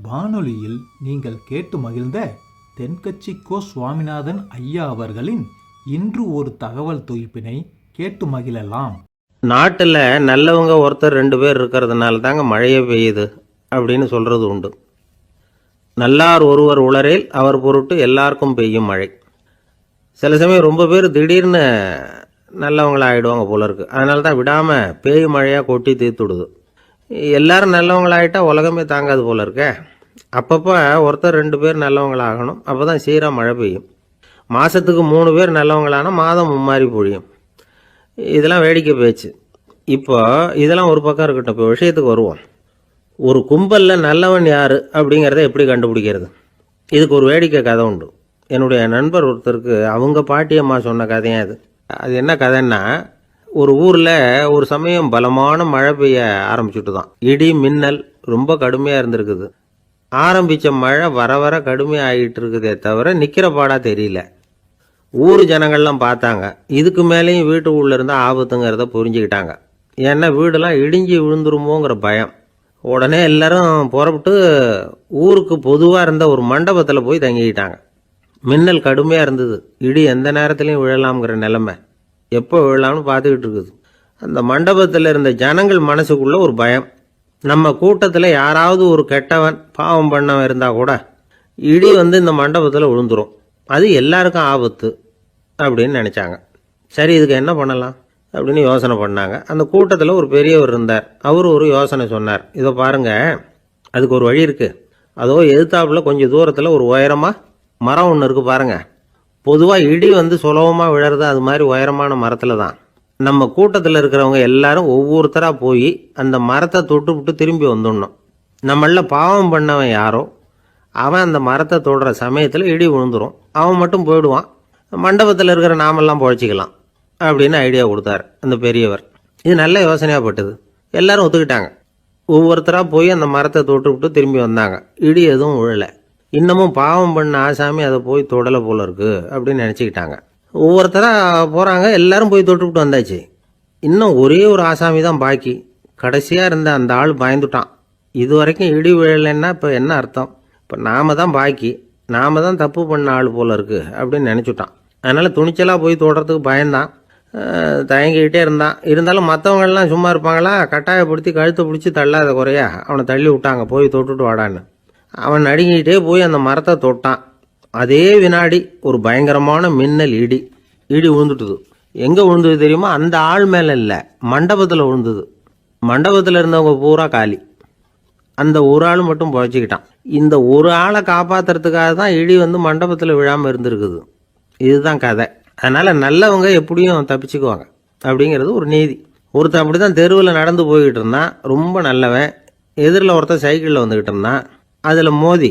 வானொலியில் நீங்கள் கேட்டு மகிழ்ந்த தென்கட்சி கோ சுவாமிநாதன் ஐயா அவர்களின் இன்று ஒரு தகவல் தொகுப்பினை கேட்டு மகிழலாம். நாட்டில் நல்லவங்க ஒருத்தர் 2 பேர் இருக்கிறதுனால தாங்க மழையே பெய்யுது அப்படின்னு சொல்கிறது உண்டு. நல்லார் ஒருவர் உளரேல் அவர் பொருட்டு எல்லாருக்கும் பெய்யும் மழை. சில சமயம் ரொம்ப பேர் திடீர்னு நல்லவங்களாகிடுவாங்க போல இருக்குது. அதனால தான் விடாமல் பேய் மழையாக கொட்டி தீர்த்துடுது. எல்லாரும் நல்லவங்களாகிட்டா உலகமே தாங்காது போல இருக்க. அப்பப்போ ஒருத்தர் 2 பேர் நல்லவங்களாகணும். அப்போ தான் சீராக மழை பெய்யும். மாதத்துக்கு 3 பேர் நல்லவங்களானா மாதம் மும்மாரி பொழியும். இதெல்லாம் வேடிக்கை பேச்சு. இப்போ இதெல்லாம் ஒரு பக்கம் இருக்கட்டும். இப்போ விஷயத்துக்கு வருவோம். ஒரு கும்பலில் நல்லவன் யார் அப்படிங்கிறத எப்படி கண்டுபிடிக்கிறது? இதுக்கு ஒரு வேடிக்கை கதை உண்டு. என்னுடைய நண்பர் ஒருத்தருக்கு அவங்க பாட்டியம்மா சொன்ன கதையும் அது. அது என்ன கதைன்னா, ஒரு ஊரில் ஒரு சமயம் பலமான மழை பெய்ய ஆரம்பிச்சுட்டு தான். இடி மின்னல் ரொம்ப கடுமையாக இருந்திருக்குது. ஆரம்பித்த மழை வர வர கடுமையாக ஆகிட்டு இருக்குதே தவிர நிற்கிற பாடாக தெரியல. ஊர் ஜனங்கள்லாம் பார்த்தாங்க. இதுக்கு மேலேயும் வீட்டு உள்ள இருந்தால் ஆபத்துங்கிறத புரிஞ்சுக்கிட்டாங்க. ஏன்னா வீடெல்லாம் இடிஞ்சு விழுந்துருமோங்கிற பயம். உடனே எல்லாரும் புறப்பட்டு ஊருக்கு பொதுவாக இருந்த ஒரு மண்டபத்தில் போய் தங்கிக்கிட்டாங்க. மின்னல் கடுமையாக இருந்தது. இடி எந்த நேரத்துலையும் விழலாம்ங்கிற நிலைமை. எப்போ விழலாம்னு பார்த்துக்கிட்டு இருக்குது. அந்த மண்டபத்தில் இருந்த ஜனங்கள் மனசுக்குள்ள ஒரு பயம். நம்ம கூட்டத்தில் யாராவது ஒரு கெட்டவன் பாவம் பண்ணவன் இருந்தால் கூட இடி இந்த மண்டபத்தில் விழுந்துரும். அது எல்லாருக்கும் ஆபத்து அப்படின்னு நினச்சாங்க. சரி, இதுக்கு என்ன பண்ணலாம் அப்படின்னு யோசனை பண்ணாங்க. அந்த கூட்டத்தில் ஒரு பெரியவர் இருந்தார். அவர் ஒரு யோசனை சொன்னார். இதோ பாருங்க, அதுக்கு ஒரு வழி இருக்குது. அதோ எதிர்த்தாப்புல கொஞ்சம் தூரத்தில் ஒரு உயரமாக மரம் ஒன்று இருக்குது பாருங்க. பொதுவாக இடி சுலபமாக விழறது அது மாதிரி உயரமான மரத்தில் தான். நம்ம கூட்டத்தில் இருக்கிறவங்க எல்லாரும் ஒவ்வொருத்தராக போய் அந்த மரத்தை தொட்டு விட்டு திரும்பி வந்துடணும். நம்மள பாவம் பண்ணவன் யாரோ அவன் அந்த மரத்தை தொடுற சமயத்தில் இடி விழுந்துடும். அவன் மட்டும் போயிடுவான். மண்டபத்தில் இருக்கிற நாமெல்லாம் பொழைச்சிக்கலாம் அப்படின்னு ஐடியா கொடுத்தார் அந்த பெரியவர். இது நல்ல யோசனையாக பட்டது. எல்லாரும் ஒத்துக்கிட்டாங்க. ஒவ்வொருத்தராக போய் அந்த மரத்தை தொட்டு விட்டு திரும்பி வந்தாங்க. இடி எதுவும் விழலை. இன்னமும் பாவம் பண்ண ஆசாமி அதை போய் தொடலை போல இருக்கு அப்படின்னு நினச்சிக்கிட்டாங்க. ஒவ்வொருத்தராக போகிறாங்க. எல்லாரும் போய் தொட்டுவிட்டு வந்தாச்சு. இன்னும் ஒரே ஒரு ஆசாமி தான் பாக்கி. கடைசியாக இருந்த அந்த ஆள் பயந்துட்டான். இது வரைக்கும் இடி விழலைன்னா இப்போ என்ன அர்த்தம்? இப்போ நாம தான் பாக்கி, நாம தான் தப்பு பண்ண ஆள் போல இருக்கு அப்படின்னு நினச்சிட்டான். அதனால் துணிச்சலாக போய் தொடுறதுக்கு பயந்தான். தயங்கிக்கிட்டே இருந்தான். இருந்தாலும் மற்றவங்கெல்லாம் சும்மா இருப்பாங்களா? கட்டாயப்படுத்தி கழுத்தை பிடிச்சி தள்ளாத குறையா அவனை தள்ளி விட்டாங்க. போய் தொட்டுட்டு வாடான்னு. அவன் நடுங்கிக்கிட்டே போய் அந்த மரத்தை தொட்டான். அதே வினாடி ஒரு பயங்கரமான மின்னல் இடி விழுந்துட்டுது. எங்கே விழுந்தது தெரியுமா? அந்த ஆள் மேலே இல்லை, மண்டபத்தில் விழுந்தது. மண்டபத்தில் இருந்தவங்க பூரா காலி. அந்த ஒரு ஆள் மட்டும் பொழைச்சிக்கிட்டான். இந்த ஒரு ஆளை காப்பாற்றுறதுக்காக தான் இடி மண்டபத்தில் விழாமல் இருந்திருக்குது. இதுதான் கதை. அதனால் நல்லவங்க எப்படியும் தப்பிச்சுக்குவாங்க அப்படிங்கிறது ஒரு நீதி. ஒருத்தர் அப்படி தான் தெருவில் நடந்து போய்கிட்டு இருந்தான். ரொம்ப நல்லவன். எதிரில் ஒருத்தர் சைக்கிளில் வந்துக்கிட்டு இருந்தான். அதில் மோதி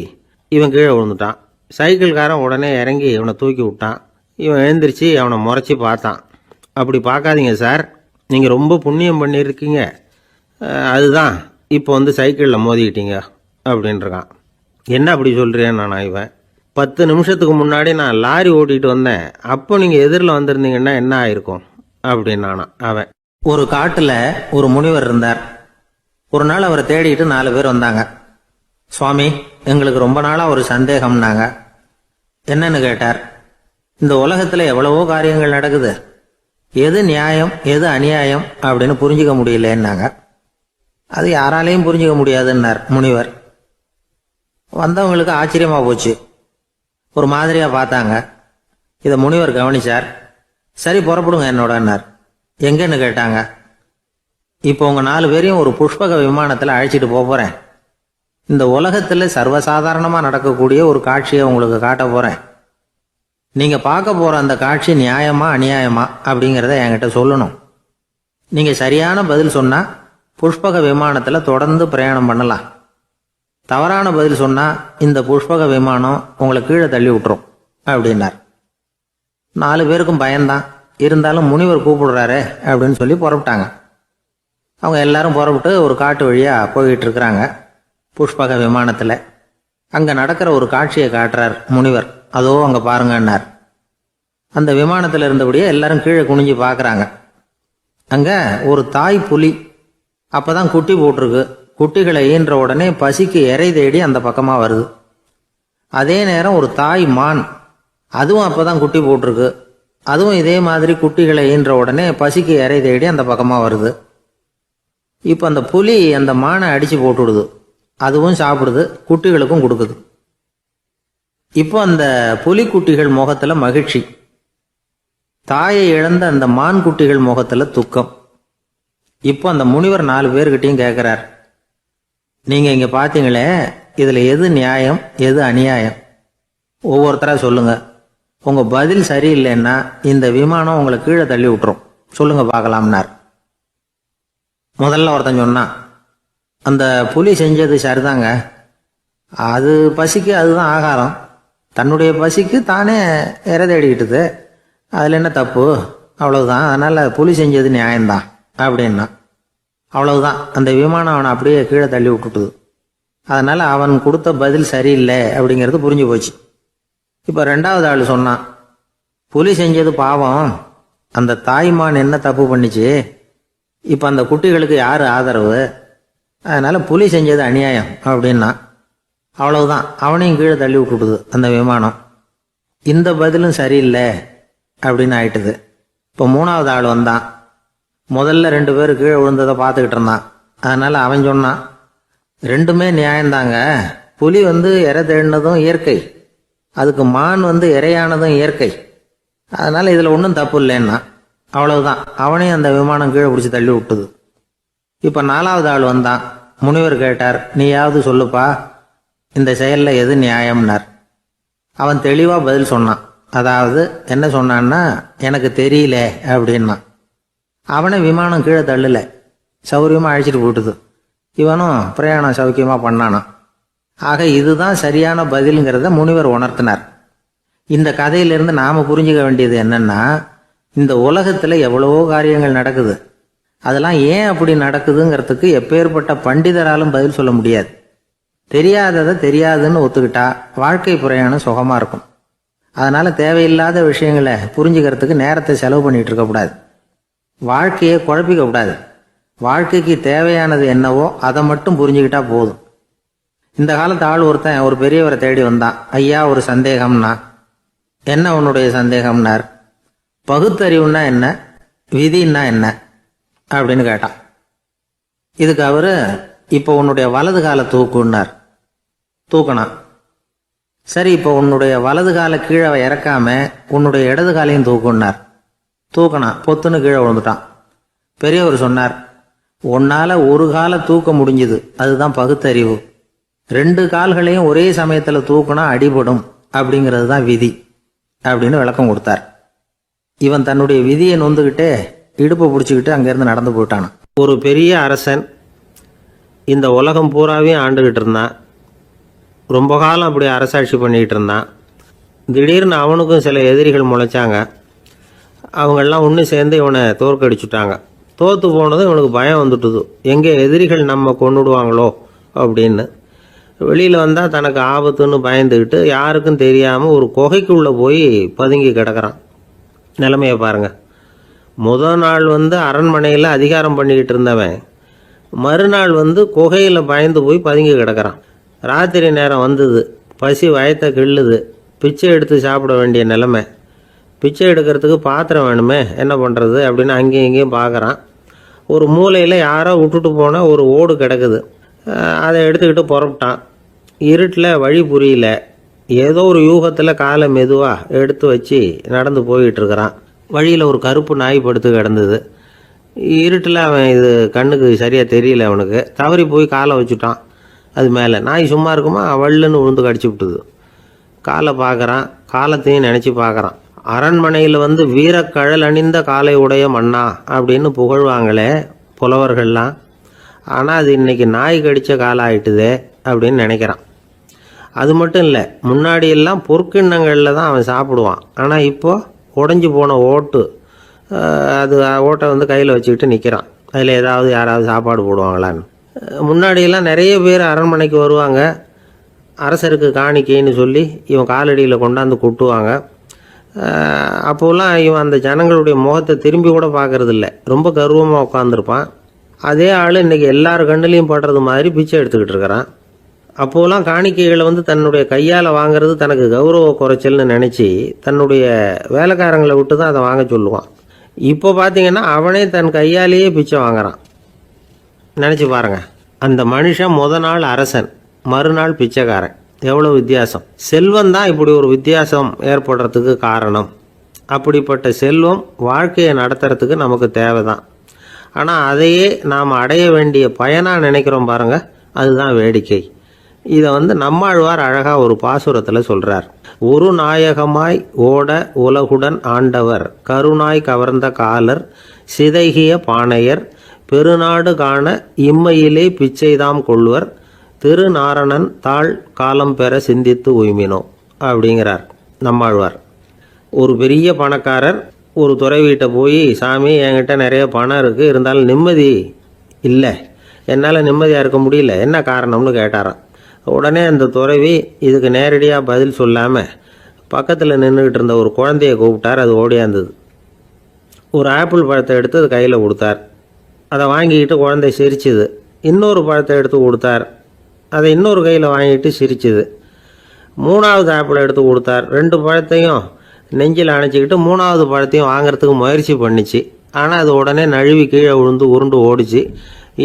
இவன் கீழே விழுந்துட்டான். சைக்கிள்காரன் உடனே இறங்கி இவனை தூக்கி விட்டான். இவன் எழுந்திரிச்சு அவனை முறைச்சி பார்த்தான். அப்படி பார்க்காதீங்க சார், நீங்கள் ரொம்ப புண்ணியம் பண்ணியிருக்கீங்க, அதுதான் இப்போ சைக்கிளில் மோதிக்கிட்டீங்க அப்படின்றான். என்ன அப்படி சொல்கிறேன் நான்? இவன் 10 நிமிஷத்துக்கு முன்னாடி நான் லாரி ஓட்டிகிட்டு வந்தேன், அப்போ நீங்கள் எதிரில் வந்திருந்தீங்கன்னா என்ன ஆயிருக்கும் அப்படின்னானா அவன். ஒரு காட்டில் ஒரு முனிவர் இருந்தார். ஒரு நாள் அவரை தேடிட்டு 4 பேர் வந்தாங்க. சுவாமி, எங்களுக்கு ரொம்ப நாளாக ஒரு சந்தேகம்னாங்க. என்னன்னு கேட்டார். இந்த உலகத்தில் எவ்வளவோ காரியங்கள் நடக்குது, எது நியாயம் எது அநியாயம் அப்படின்னு புரிஞ்சுக்க முடியலன்னாங்க. அது யாராலையும் புரிஞ்சுக்க முடியாதுன்னார் முனிவர். வந்தவங்களுக்கு ஆச்சரியமாக போச்சு. ஒரு மாதிரியாக பார்த்தாங்க. இதை முனிவர் கவனிச்சார். சரி, புறப்படுங்க என்னோடன்னார். எங்கன்னு கேட்டாங்க. இப்போ உங்கள் 4 பேரையும் ஒரு புஷ்பக விமானத்தில் அழைச்சிட்டு போகிறேன். இந்த உலகத்தில் சர்வசாதாரணமாக நடக்கக்கூடிய ஒரு காட்சியை உங்களுக்கு காட்ட போகிறேன். நீங்கள் பார்க்க போகிற அந்த காட்சி நியாயமா அநியாயமா அப்படிங்கிறத என்கிட்ட சொல்லணும். நீங்கள் சரியான பதில் சொன்னால் புஷ்பக விமானத்தில் தொடர்ந்து பிரயாணம் பண்ணலாம். தவறான பதில் சொன்னால் இந்த புஷ்பக விமானம் உங்களை கீழே தள்ளி விட்டுரும் அப்படின்னார். 4 பேருக்கும் பயந்தான். இருந்தாலும் முனிவர் கூப்பிடுறாரு அப்படின்னு சொல்லி புறப்பட்டாங்க. அவங்க எல்லாரும் புறப்பட்டு ஒரு காட்டு வழியாக போய்கிட்டு இருக்கிறாங்க. புஷ்பக விமானத்தில் அங்கே நடக்கிற ஒரு காட்சியை காட்டுறார் முனிவர். அதோ அங்கே பாருங்கன்னார். அந்த விமானத்தில் இருந்தபடியே எல்லாரும் கீழே குனிஞ்சு பார்க்குறாங்க. அங்கே ஒரு தாய் புலி அப்போ தான் குட்டி போட்டிருக்கு. குட்டிகளை ஈன்ற உடனே பசிக்கு இறை தேடி அந்த பக்கமாக வருது. அதே நேரம் ஒரு தாய் மான், அதுவும் அப்போ தான் குட்டி போட்டிருக்கு. அதுவும் இதே மாதிரி குட்டிகளை ஈன்ற உடனே பசிக்கு இறை தேடி அந்த பக்கமாக வருது. இப்போ அந்த புலி அந்த மானை அடித்து போட்டுடுது. அதுவும் சாப்பிடுது, குட்டிகளுக்கும் கொடுக்குது. இப்போ அந்த புலிக்குட்டிகள் முகத்தில் மகிழ்ச்சி, தாயை இழந்த அந்த மான் குட்டிகள் முகத்தில் துக்கம். இப்போ அந்த முனிவர் 4 பேர்கிட்டையும் கேட்குறார், நீங்கள் இங்கே பார்த்தீங்களே, இதில் எது நியாயம் எது அநியாயம்? ஒவ்வொருத்தராக சொல்லுங்க. உங்கள் பதில் சரியில்லைன்னா இந்த விமானம் உங்களை கீழே தள்ளி விட்டுரும், சொல்லுங்க பார்க்கலாம்னார். முதல்ல ஒருத்தன் சொன்னான், அந்த புலி செஞ்சது சரிதாங்க, அது பசிக்கு அதுதான் ஆகாரம், தன்னுடைய பசிக்கு தானே இறை தேடிக்கிட்டுது, அதில் என்ன தப்பு, அவ்வளவுதான், அதனால் புலி செஞ்சது நியாயம்தான் அப்படின்னா. அவ்வளவுதான், அந்த விமானம் அவனை அப்படியே கீழே தள்ளி விட்டுட்டுது. அதனால் அவன் கொடுத்த பதில் சரியில்லை அப்படிங்கிறது புரிஞ்சு போச்சு. இப்போ 2வது ஆள் சொன்னான், புலி செஞ்சது பாவம், அந்த தாய்மான் என்ன தப்பு பண்ணிச்சு, இப்போ அந்த குட்டிகளுக்கு யார் ஆதரவு, அதனால் புலி செஞ்சது அநியாயம் அப்படின்னா. அவ்வளவுதான், அவனையும் கீழே தள்ளி விட்டுட்டுது அந்த விமானம். இந்த பதிலும் சரியில்லை அப்படின்னு ஆயிட்டுது. இப்போ 3வது ஆள் வந்தான். முதல்ல 2 பேர் கீழே விழுந்ததை பார்த்துக்கிட்டு இருந்தான். அதனால் அவன் சொன்னான், ரெண்டுமே நியாயம்தாங்க, புலி இறை தேடினதும் இயற்கை, அதுக்கு மான் இறையானதும் இயற்கை, அதனால் இதில் ஒன்றும் தப்பு இல்லைன்னா. அவ்வளவுதான், அவனையும் அந்த விமானம் கீழே பிடிச்சி தள்ளி விட்டுது. இப்போ 4வது ஆள் வந்தான். முனிவர் கேட்டார், நீயாவது சொல்லுப்பா, இந்த செயலில் எது நியாயம்னார். அவன் தெளிவாக பதில் சொன்னான். அதாவது என்ன சொன்னான்னா, எனக்கு தெரியல அப்படின்னா. அவனை விமானம் கீழே தள்ளல, சௌரியமாக அழைச்சிட்டு போட்டுது. இவனும் பிரயாணம் சௌக்கியமாக பண்ணானா. ஆக இதுதான் சரியான பதிலுங்கிறத முனிவர் உணர்த்தினார். இந்த கதையிலிருந்து நாம் புரிஞ்சுக்க வேண்டியது என்னன்னா, இந்த உலகத்தில் எவ்வளவோ காரியங்கள் நடக்குது, அதெல்லாம் ஏன் அப்படி நடக்குதுங்கிறதுக்கு எப்பேற்பட்ட பண்டிதராலும் பதில் சொல்ல முடியாது. தெரியாததை தெரியாதுன்னு ஒத்துக்கிட்டா வாழ்க்கை பிரயாணம் சுகமாக இருக்கும். அதனால் தேவையில்லாத விஷயங்களை புரிஞ்சுக்கிறதுக்கு நேரத்தை செலவு பண்ணிகிட்டு இருக்கக்கூடாது, வாழ்க்கையை குழப்பிக்க கூடாது. வாழ்க்கைக்கு தேவையானது என்னவோ அதை மட்டும் புரிஞ்சுக்கிட்டா போதும். இந்த காலத்து ஆள் ஒருத்தன் ஒரு பெரியவரை தேடி வந்தான். ஐயா, ஒரு சந்தேகம்னா. என்ன உன்னுடைய சந்தேகம்னார். பகுத்தறிவுன்னா என்ன, விதின்னா என்ன அப்படின்னு கேட்டான். இதுக்கு அவரு, இப்போ உன்னுடைய வலது காலை தூக்குன்னார். தூக்கினான். சரி, இப்போ உன்னுடைய வலது காலை கீழே இறக்காம உன்னுடைய இடது காலையும் தூக்குன்னார். தூக்கினான். பொத்துன்னு கீழே விழுந்துட்டான். பெரியவர் சொன்னார், உன்னால் ஒரு காலை தூக்க முடிஞ்சுது, அதுதான் பகுத்தறிவு. 2 கால்களையும் ஒரே சமயத்தில் தூக்குனா அடிபடும், அப்படிங்கிறது தான் விதி அப்படின்னு விளக்கம் கொடுத்தார். இவன் தன்னுடைய விதியை நொந்துக்கிட்டே இடுப்பை பிடிச்சிக்கிட்டு அங்கேருந்து நடந்து போயிட்டான். ஒரு பெரிய அரசன் இந்த உலகம் பூராவையும் ஆண்டுகிட்டு இருந்தான். ரொம்ப காலம் அப்படி அரசாட்சி பண்ணிக்கிட்டு இருந்தான். திடீர்னு அவனுக்கும் சில எதிரிகள் முளைச்சாங்க. அவங்கெல்லாம் ஒன்று சேர்ந்து இவனை தோற்கடிச்சுட்டாங்க. தோற்று போனதும் இவனுக்கு பயம் வந்துட்டுது, எங்கே எதிரிகள் நம்ம கொண்டுடுவாங்களோ அப்படின்னு. வெளியில் வந்தால் தனக்கு ஆபத்துன்னு பயந்துக்கிட்டு யாருக்கும் தெரியாமல் ஒரு குகைக்குள்ளே போய் பதுங்கி கிடக்கிறான். நிலைமையை பாருங்கள். முதல் நாள் அரண்மனையில் அதிகாரம் பண்ணிக்கிட்டு இருந்தவன் மறுநாள் குகையில் பயந்து போய் பதுங்கி கிடக்கிறான். ராத்திரி நேரம் வந்தது, பசி வயத்தை கிள்ளுது, பிச்சை எடுத்து சாப்பிட வேண்டிய நிலைமை. பிச்சை எடுக்கிறதுக்கு பாத்திரம் வேணுமே, என்ன பண்ணுறது அப்படின்னு அங்கேயும் இங்கேயும் பார்க்குறான். ஒரு மூலையில் யாரோ விட்டுட்டு போனால் ஒரு ஓடு கிடக்குது. அதை எடுத்துக்கிட்டு புறப்பட்டான். இருட்டில் வழி புரியல. ஏதோ ஒரு யூகத்தில் காலை மெதுவாக எடுத்து வச்சு நடந்து போயிட்டுருக்கிறான். வழியில் ஒரு கருப்பு நாய் படுத்து கிடந்தது. இருட்டில் அவன் இது கண்ணுக்கு சரியாக தெரியல, அவனுக்கு தவறி போய் காலை வச்சுட்டான். அது மேலே நாய் சும்மா இருக்குமா, வள்ளுன்னு விழுந்து கடிச்சு விட்டுது. காலை பார்க்குறான், காலத்தையும் நினச்சி பார்க்குறான். அரண்மனையில் வீரக்கழல் அணிந்த காலை உடைய மன்னா அப்படின்னு புகழ்வாங்களே புலவர்கள்லாம். ஆனால் அது இன்னைக்கு நாய் கடித்த காலம் ஆயிட்டுதே அப்படின்னு நினைக்கிறான். அது மட்டும் இல்லை, முன்னாடியெல்லாம் பொற்கிண்ணங்களில் தான் அவன் சாப்பிடுவான். ஆனால் இப்போது உடஞ்சி போன ஓட்டு, அது ஓட்டை கையில் வச்சுக்கிட்டு நிற்கிறான். அதில் ஏதாவது யாராவது சாப்பாடு போடுவாங்களான்னு. முன்னாடியெல்லாம் நிறைய பேர் அரண்மனைக்கு வருவாங்க, அரசருக்கு காணிக்கைன்னு சொல்லி இவன் காலடியில் கொண்டாந்து கொட்டுவாங்க. அப்போலாம் இவன் அந்த ஜனங்களுடைய முகத்தை திரும்பி கூட பார்க்கறதில்ல, ரொம்ப கர்வமாக உட்காந்துருப்பான். அதே ஆள் இன்னைக்கு எல்லார் கண்ணுலையும் படுறது மாதிரி பிச்சை எடுத்துக்கிட்டு இருக்கிறான். அப்போலாம் காணிக்கைகளை தன்னுடைய கையால் வாங்குறது தனக்கு கௌரவ குறைச்சல்னு நினச்சி தன்னுடைய வேலைக்காரங்களை விட்டு தான் அதை வாங்க சொல்லுவான். இப்போ பார்த்தீங்கன்னா அவனே தன் கையாலேயே பிச்சை வாங்குறான். நினச்சி பாருங்க, அந்த மனுஷன் நாள் அரசன், மறுநாள் பிச்சைக்காரன். எவ்வளோ வித்தியாசம்! செல்வம் தான் இப்படி ஒரு வித்தியாசம் ஏற்படுறதுக்கு காரணம். அப்படிப்பட்ட செல்வம் வாழ்க்கையை நடத்துறதுக்கு நமக்கு தேவைதான். ஆனால் அதையே நாம் அடைய வேண்டிய பயனாக நினைக்கிறோம் பாருங்க, அதுதான் வேடிக்கை. இதை நம்மாழ்வார் அழகாக ஒரு பாசுரத்தில் சொல்கிறார். ஒரு நாயகமாய் ஓட உலகுடன் ஆண்டவர், கருணாய் கவர்ந்த காலர், சிதைகிய பானையர், பெருநாடு காண இம்மையிலே பிச்சைதாம் கொள்வர், திருநாரணன் தாழ் காலம் பெற சிந்தித்து உய்மினோ அப்படிங்கிறார் நம்மாழ்வார். ஒரு பெரிய பணக்காரர் ஒரு துறவிகிட்ட போய், சாமி என்கிட்ட நிறைய பணம் இருக்குது, இருந்தாலும் நிம்மதி இல்லை, என்னால் நிம்மதியாக இருக்க முடியல, என்ன காரணம்னு கேட்டாராம். உடனே அந்த துறவி இதுக்கு நேரடியாக பதில் சொல்லாமல் பக்கத்தில் நின்றுக்கிட்டு இருந்த ஒரு குழந்தைய கூப்பிட்டார். அது ஓடியாந்தது. ஒரு ஆப்பிள் பழத்தை எடுத்து அது கையில் கொடுத்தார். அதை வாங்கிக்கிட்டு குழந்தை சிரிச்சுது. இன்னொரு பழத்தை எடுத்து கொடுத்தார். அதை இன்னொரு கையில் வாங்கிட்டு சிரிச்சுது. மூணாவது ஆப்பிளை எடுத்து கொடுத்தார். 2 பழத்தையும் நெஞ்சில் அணைச்சிக்கிட்டு 3வது பழத்தையும் வாங்கிறதுக்கு முயற்சி பண்ணிச்சு. ஆனால் அது உடனே நழுவி கீழே விழுந்து உருண்டு ஓடிச்சு.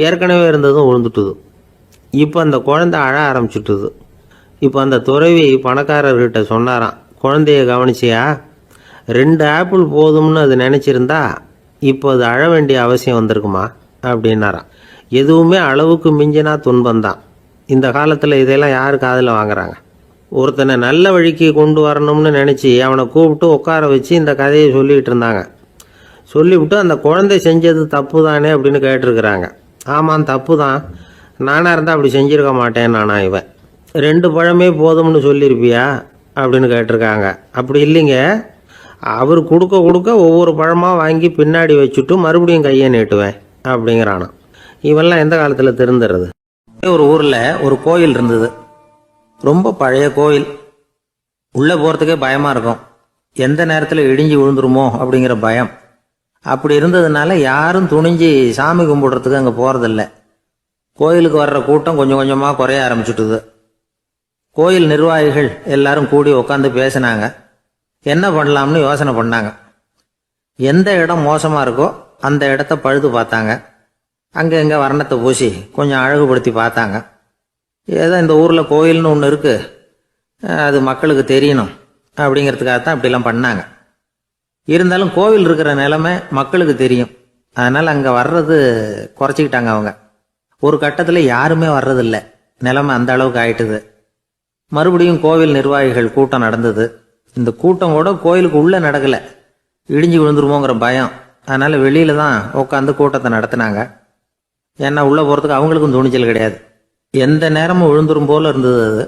ஏற்கனவே இருந்ததும் விழுந்துட்டுது. இப்போ அந்த குழந்தை அழ ஆரம்பிச்சுட்டுது. இப்போ அந்த துறவி பணக்காரர்கிட்ட சொன்னாராம், குழந்தைய கவனிச்சியா? 2 ஆப்பிள் போதும்னு அது நினச்சிருந்தா இப்போ அது அழ வேண்டிய அவசியம் வந்திருக்குமா அப்படின்னாராம். எதுவுமே அளவுக்கு மிஞ்சினா துன்பந்தான். இந்த காலத்தில் இதெல்லாம் யார் காதில் வாங்குறாங்க? ஒருத்தனை நல்ல வழிக்கு கொண்டு வரணும்னு நினச்சி அவனை கூப்பிட்டு உட்கார வச்சு இந்த கதையை சொல்லிகிட்டு இருந்தாங்க. சொல்லிவிட்டு அந்த குழந்தை செஞ்சது தப்பு தானே அப்படின்னு கேட்டிருக்கிறாங்க. ஆமாம், தப்பு தான், நானாக இருந்தால் அப்படி செஞ்சுருக்க மாட்டேன் நானா இவன். 2 பழமே போதும்னு சொல்லியிருப்பியா அப்படின்னு கேட்டிருக்காங்க. அப்படி இல்லைங்க, அவர் கொடுக்க கொடுக்க ஒவ்வொரு பழமாக வாங்கி பின்னாடி வச்சுட்டு மறுபடியும் கையை நீட்டுவேன் அப்படிங்கிறானா. இவெல்லாம் எந்த காலத்தில் திருந்துறது? ஒரு ஊரில் ஒரு கோயில் இருந்தது. ரொம்ப பழைய கோயில். உள்ளே போகிறதுக்கே பயமாக இருக்கும். எந்த நேரத்தில் இடிஞ்சு விழுந்துருமோ அப்படிங்கிற பயம். அப்படி இருந்ததுனால யாரும் துணிஞ்சு சாமி கும்பிடுறதுக்கு அங்கே போகிறதில்ல. கோயிலுக்கு வர்ற கூட்டம் கொஞ்சம் கொஞ்சமாக குறைய ஆரம்பிச்சுட்டுது. கோயில் நிர்வாகிகள் எல்லாரும் கூடி உட்காந்து பேசினாங்க. என்ன பண்ணலாம்னு யோசனை பண்ணாங்க. எந்த இடம் மோசமாக இருக்கோ அந்த இடத்த பழுது பார்த்தாங்க. அங்கே எங்கே வர்ணத்தை பூசி கொஞ்சம் அழகுபடுத்தி பார்த்தாங்க. ஏதோ இந்த ஊரில் கோயில்னு ஒன்று இருக்குது, அது மக்களுக்கு தெரியணும் அப்படிங்கிறதுக்காகத்தான் இப்படிலாம் பண்ணாங்க. இருந்தாலும் கோவில் இருக்கிற நிலைமை மக்களுக்கு தெரியும். அதனால் அங்கே வர்றது குறைச்சிக்கிட்டாங்க அவங்க. ஒரு கட்டத்தில் யாருமே வர்றதில்லை. நிலைமை அந்த அளவுக்கு ஆயிட்டுது. மறுபடியும் கோவில் நிர்வாகிகள் கூட்டம் நடந்தது. இந்த கூட்டம் கூட கோயிலுக்கு உள்ளே நடக்கலை, இடிஞ்சு விழுந்துருமோங்கிற பயம். அதனால் வெளியில தான் உட்காந்து கூட்டத்தை நடத்தினாங்க. ஏன்னா உள்ளே போகிறதுக்கு அவங்களுக்கும் துணிச்சல் கிடையாது. எந்த நேரமும் விழுந்துரும் போல இருந்தது அது.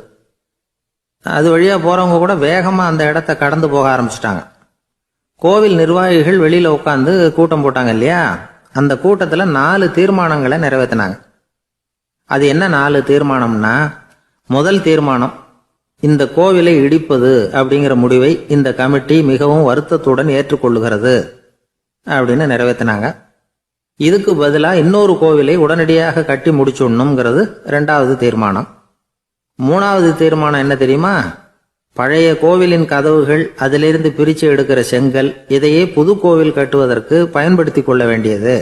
அது வழியாக போகிறவங்க கூட வேகமாக அந்த இடத்த கடந்து போக ஆரம்பிச்சிட்டாங்க. கோவில் நிர்வாகிகள் வெளியில் உட்காந்து கூட்டம் போட்டாங்க இல்லையா, அந்த கூட்டத்தில் 4 தீர்மானங்களை நிறைவேற்றினாங்க. அது என்ன 4 தீர்மானம்னா, முதல் தீர்மானம், இந்த கோவிலை இடிப்பது அப்படிங்கிற முடிவை இந்த கமிட்டி மிகவும் வருத்தத்துடன் ஏற்றுக்கொள்ளுகிறது அப்படின்னு நிறைவேற்றினாங்க. இதுக்கு பதிலாக இன்னொரு கோவிலை உடனடியாக கட்டி முடிச்சுடணுங்கிறது 2வது தீர்மானம். 3வது தீர்மானம் என்ன தெரியுமா? பழைய கோவிலின் கதவுகள், அதிலிருந்து பிரித்து எடுக்கிற செங்கல், இதையே புது கோவில் கட்டுவதற்கு பயன்படுத்தி கொள்ள வேண்டியது.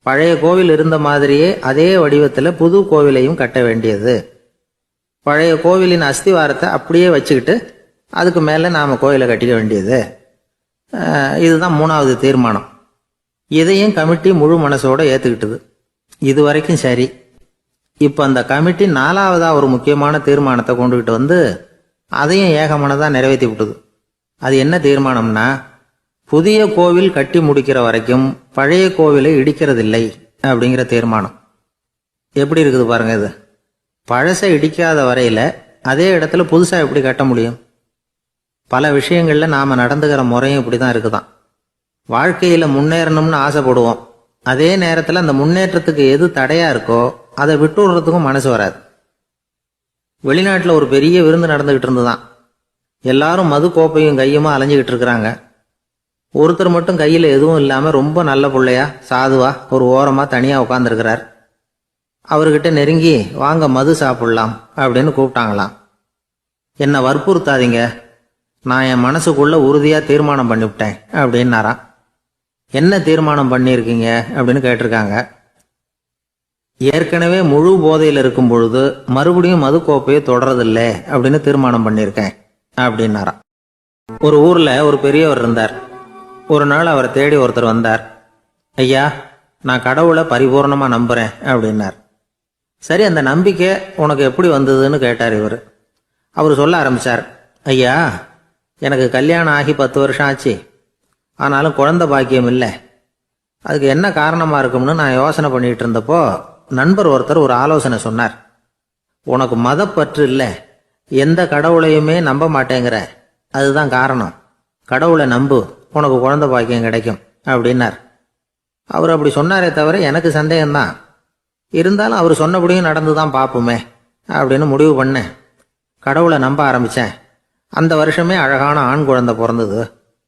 பழைய கோவில் இருந்த மாதிரியே அதே வடிவத்தில் புது கோவிலையும் கட்ட வேண்டியது. பழைய கோவிலின் அஸ்திவாரத்தை அப்படியே வச்சுக்கிட்டு அதுக்கு மேலே நாம் கோவிலை கட்டிக்க வேண்டியது. இதுதான் 3வது தீர்மானம். இதையும் கமிட்டி முழு மனசோட ஏற்றுக்கிட்டது. இது வரைக்கும் சரி. இப்போ அந்த கமிட்டி 4வதாக ஒரு முக்கியமான தீர்மானத்தை கொண்டுகிட்டு வந்து அதையும் ஏகமனதாக நிறைவேற்றி விட்டது. அது என்ன தீர்மானம்னா, புதிய கோவில் கட்டி முடிக்கிற வரைக்கும் பழைய கோவிலை இடிக்கிறதில்லை அப்படிங்கிற தீர்மானம். எப்படி இருக்குது பாருங்க இது. பழசை இடிக்காத வரையில் அதே இடத்துல புதுசாக எப்படி கட்ட முடியும்? பல விஷயங்களில் நாம் நடந்துக்கிற முறையும் இப்படி தான் இருக்குதான். வாழ்க்கையில் முன்னேறணும்னு ஆசைப்படுவோம். அதே நேரத்தில் அந்த முன்னேற்றத்துக்கு எது தடையாக இருக்கோ அதை விட்டு விடுறதுக்கும் மனசு வராது. வெளிநாட்டில் ஒரு பெரிய விருந்து நடந்துக்கிட்டு இருந்துதான். எல்லாரும் மது கோப்பையும் கையுமா அலைஞ்சிக்கிட்டு இருக்கிறாங்க. ஒருத்தர் மட்டும் கையில் எதுவும் இல்லாமல் ரொம்ப நல்ல பிள்ளையா சாதுவா ஒரு ஓரமாக தனியாக உட்காந்துருக்கிறார். அவர்கிட்ட நெருங்கி வாங்க மது சாப்பிடலாம் அப்படின்னு கூப்பிட்டாங்களாம். என்னை வற்புறுத்தாதீங்க, நான் என் மனசுக்குள்ள உறுதியாக தீர்மானம் பண்ணிவிட்டேன் அப்படின்னாராம். என்ன தீர்மானம் பண்ணியிருக்கீங்க அப்படின்னு கேட்டிருக்காங்க. ஏற்கனவே முழு போதையில் இருக்கும் பொழுது மறுபடியும் மது கோப்பையை தொடரதில்லை அப்படின்னு தீர்மானம் பண்ணியிருக்கேன் அப்படின்னாராம். ஒரு ஊரில் ஒரு பெரியவர் இருந்தார். ஒரு நாள் அவரை தேடி ஒருத்தர் வந்தார். ஐயா, நான் கடவுளை பரிபூர்ணமாக நம்புகிறேன் அப்படின்னார். சரி, அந்த நம்பிக்கை உனக்கு எப்படி வந்ததுன்னு கேட்டார் இவர். அவர் சொல்ல ஆரம்பித்தார். ஐயா, எனக்கு கல்யாணம் ஆகி 10 வருஷம் ஆச்சு. ஆனாலும் குழந்தை பாக்கியம் இல்லை. அதுக்கு என்ன காரணமாக இருக்கும்னு நான் யோசனை பண்ணிகிட்டு இருந்தப்போ நண்பர் ஒருத்தர் ஒரு ஆலோசனை சொன்னார். உனக்கு மதப்பற்று இல்லை, எந்த கடவுளையுமே நம்ப மாட்டேங்கிற, அதுதான் காரணம். கடவுளை நம்பு, உனக்கு குழந்தை பாக்கியம் கிடைக்கும் அப்படின்னார். அவர் அப்படி சொன்னாரே தவிர எனக்கு சந்தேகம்தான். இருந்தாலும் அவர் சொன்னபடியும் நடந்து தான் பார்ப்போமே அப்படின்னு முடிவு பண்ணேன். கடவுளை நம்ப ஆரம்பித்தேன். அந்த வருஷமே அழகான ஆண் குழந்தை பிறந்தது.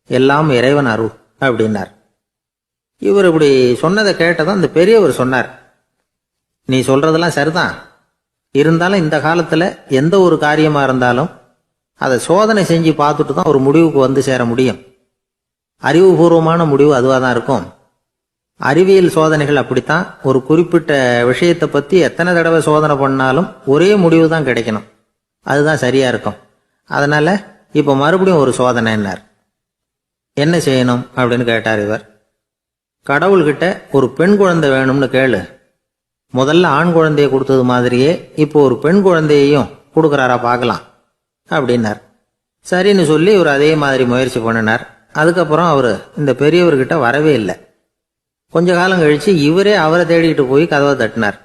எல்லாம் இறைவன் அருள் அப்படின்னார். இவர் இப்படி சொன்னதை கேட்டதும் அந்த பெரியவர் சொன்னார். நீ சொல்றதெல்லாம் சரிதான். இருந்தாலும் இந்த காலத்தில் எந்த ஒரு காரியமாக இருந்தாலும் அதை சோதனை செஞ்சு பார்த்துட்டு தான் ஒரு முடிவுக்கு வந்து சேர முடியும். அறிவுபூர்வமான முடிவு அதுவாக தான் இருக்கும். அறிவியல் சோதனைகள் அப்படித்தான். ஒரு குறிப்பிட்ட விஷயத்தை பற்றி எத்தனை தடவை சோதனை பண்ணாலும் ஒரே முடிவு தான் கிடைக்கணும். அதுதான் சரியா இருக்கும். அதனால இப்போ மறுபடியும் ஒரு சோதனைன்னார். என்ன செய்யணும் அப்படின்னு கேட்டார் இவர். கடவுள்கிட்ட ஒரு பெண் குழந்தை வேணும்னு கேளு. முதல்ல ஆண் குழந்தையை கொடுத்தது மாதிரியே இப்போ ஒரு பெண் குழந்தையையும் கொடுக்குறாரா பார்க்கலாம் அப்படின்னார். சரின்னு சொல்லி இவர் அதே மாதிரி முயற்சி பண்ணினார். அதுக்கப்புறம் அவர் இந்த பெரியவர்கிட்ட வரவே இல்லை. கொஞ்ச காலம் கழிச்சு இவரே அவரை தேடிட்டு போய் கதவை தட்டினார்.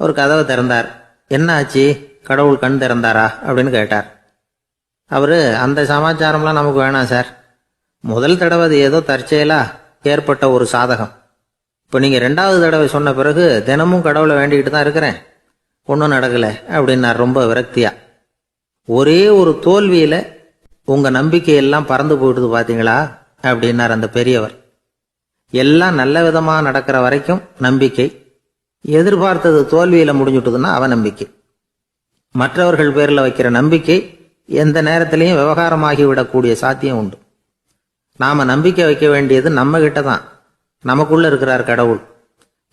அவர் கதவை திறந்தார். என்ன ஆச்சு, கடவுள் கண் திறந்தாரா அப்படின்னு கேட்டார். அவர், அந்த சமாச்சாரம்லாம் நமக்கு வேணாம் சார். முதல் தடவை அது ஏதோ தற்செயலா ஏற்பட்ட ஒரு சாதகம். இப்போ நீங்கள் 2வது தடவை சொன்ன பிறகு தினமும் கடவுளை வேண்டிக்கிட்டு தான் இருக்கிறேன், ஒன்றும் நடக்கலை அப்படின்னார் ரொம்ப விரக்தியா. ஒரே ஒரு தோல்வியில் உங்கள் நம்பிக்கையெல்லாம் பறந்து போயிடுது பார்த்தீங்களா அப்படின்னார் அந்த பெரியவர். எல்லாம் நல்ல விதமாக நடக்கிற வரைக்கும் நம்பிக்கை, எதிர்பார்த்தது தோல்வியில் முடிஞ்சுட்டுதுன்னா அவநம்பிக்கை. மற்றவர்கள் பேரில் வைக்கிற நம்பிக்கை எந்த நேரத்திலையும் விவகாரமாகி விடக்கூடிய சாத்தியம் உண்டு. நாம் நம்பிக்கை வைக்க வேண்டியது நம்ம கிட்ட தான். நமக்குள்ள இருக்கிறார் கடவுள்.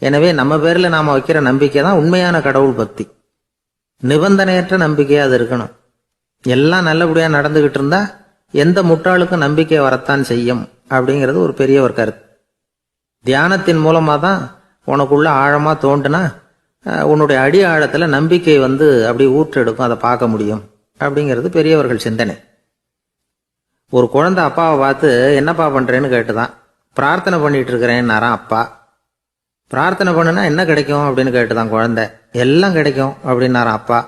எனவே நம்ம பேரில் நாம் வைக்கிற நம்பிக்கை தான் உண்மையான கடவுள் பக்தி. நிபந்தனையற்ற நம்பிக்கையாக அது இருக்கணும். எல்லாம் நல்லபடியாக நடந்துகிட்டு இருந்தா எந்த முட்டாளுக்கும் நம்பிக்கை வரத்தான் செய்யும் அப்படிங்கிறது ஒரு பெரியவர் கருத்து. தியானத்தின் மூலமாக தான் உனக்குள்ள ஆழமாக தோண்டுனா உன்னுடைய அடி ஆழத்தில் நம்பிக்கை வந்து அப்படி ஊற்றெடுக்கும், அதை பார்க்க முடியும் அப்படிங்கிறது பெரியவர்கள் சிந்தனை. ஒரு குழந்தை அப்பாவை பார்த்து என்னப்பா பண்ணுறேன்னு கேட்டுதான். பிரார்த்தனை பண்ணிட்டு இருக்கிறேன்னாராம் அப்பா. பிரார்த்தனை பண்ணுனா என்ன கிடைக்கும் அப்படின்னு கேட்டுதான் குழந்தை. எல்லாம் கிடைக்கும் அப்படின்னாராம் அப்பா.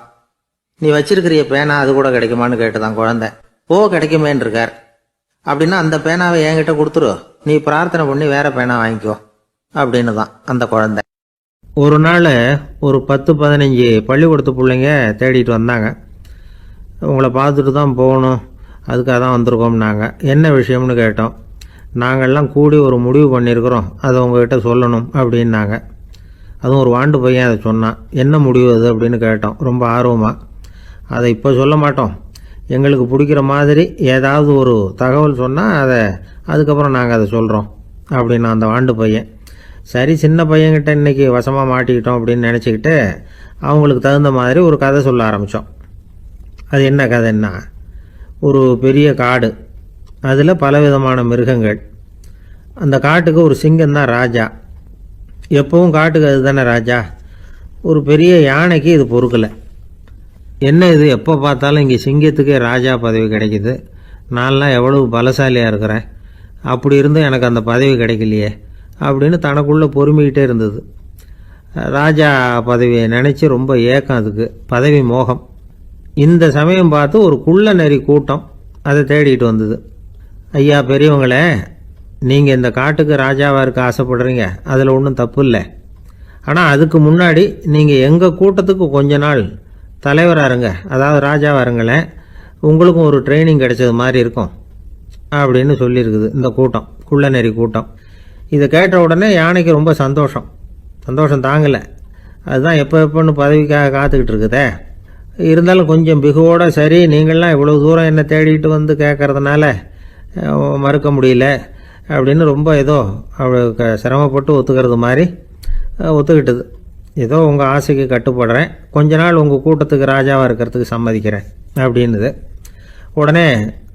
நீ வச்சிருக்கிறிய பேனா அது கூட கிடைக்குமான்னு கேட்டுதான் குழந்தை. ஓ, கிடைக்குமேன்னு இருக்கார். அப்படின்னா அந்த பேனாவை என்கிட்ட கொடுத்துரு, நீ பிரார்த்தனை பண்ணி வேற பேனா வாங்கிக்கோ அப்படின்னு தான் அந்த குழந்தை. ஒரு நாள் ஒரு 10-15 பள்ளிக்கூடத்து பிள்ளைங்க தேடிட்டு வந்தாங்க. உங்களை பார்த்துட்டு தான் போகணும், அதுக்காக தான் வந்திருக்கோம்னாங்க. என்ன விஷயம்னு கேட்டோம். நாங்கள்லாம் கூடி ஒரு முடிவு பண்ணியிருக்கிறோம், அதை உங்ககிட்ட சொல்லணும் அப்படின்னாங்க. அதுவும் ஒரு வாண்டு பையன் அதை சொன்னான். என்ன முடிவு அது அப்படின்னு கேட்டோம் ரொம்ப ஆர்வமாக. அதை இப்போ சொல்ல மாட்டோம், எங்களுக்கு பிடிக்கிற மாதிரி ஏதாவது ஒரு தகவல் சொன்னால் அதுக்கப்புறம் நாங்கள் அதை சொல்கிறோம் அப்படின்னா அந்த வாண்டு பையன். சரி, சின்ன பையன்கிட்ட இன்றைக்கி வசமாக மாட்டிக்கிட்டோம் அப்படின்னு நினச்சிக்கிட்டு அவங்களுக்கு தகுந்த மாதிரி ஒரு கதை சொல்ல ஆரம்பித்தோம். அது என்ன கதைன்னா, ஒரு பெரிய காடு, அதில் பலவிதமான மிருகங்கள். அந்த காட்டுக்கு ஒரு சிங்கம் தான் ராஜா. எப்பவும் காட்டுக்கு அது தானே ராஜா. ஒரு பெரிய யானைக்கு இது பொறுக்கலை. என்ன இது, எப்போ பார்த்தாலும் இங்கே சிங்கத்துக்கே ராஜா பதவி கிடைக்குது, நான்லாம் எவ்வளவு பலசாலியாக இருக்கிறேன், அப்படி இருந்தும் எனக்கு அந்த பதவி கிடைக்கலையே அப்படின்னு தனக்குள்ளே பொறுமிக்கிட்டே இருந்தது. ராஜா பதவியை நினச்சி ரொம்ப ஏக்கம், அதுக்கு பதவி மோகம். இந்த சமயம் பார்த்து ஒரு குள்ள நெறி கூட்டம் அதை தேடிட்டு வந்தது. ஐயா பெரியவங்களே, நீங்கள் இந்த காட்டுக்கு ராஜாவாக இருக்க ஆசைப்படுறீங்க, அதில் ஒன்றும் தப்பு இல்லை. ஆனால் அதுக்கு முன்னாடி நீங்கள் எங்கள் கூட்டத்துக்கு கொஞ்ச நாள் தலைவராக இருங்க, அதாவது ராஜாவாக இருங்களேன், உங்களுக்கும் ஒரு ட்ரைனிங் கிடைச்சது மாதிரி இருக்கும். அப்படின்னு சொல்லியிருக்குது இந்த கூட்டம், குள்ளநெறி கூட்டம். இதை கேட்ட உடனே யானைக்கு ரொம்ப சந்தோஷம் தாங்கலை. அதுதான் எப்போன்னு பதவிக்காக காத்துக்கிட்டு இருக்குதே. இருந்தாலும் கொஞ்சம் பிகுவோட, சரி நீங்கள்லாம் இவ்வளோ தூரம் என்னை தேடிட்டு வந்து கேட்கறதுனால மறுக்க முடியல அப்படின்னு ரொம்ப ஏதோ அவளுக்கு சிரமப்பட்டு ஒத்துக்கிறது மாதிரி ஒத்துக்கிட்டது. ஏதோ உங்கள் ஆசைக்கு கட்டுப்படுறேன், கொஞ்ச நாள் உங்கள் கூட்டத்துக்கு ராஜாவாக இருக்கிறதுக்கு சம்மதிக்கிறேன் அப்படின்னுது. உடனே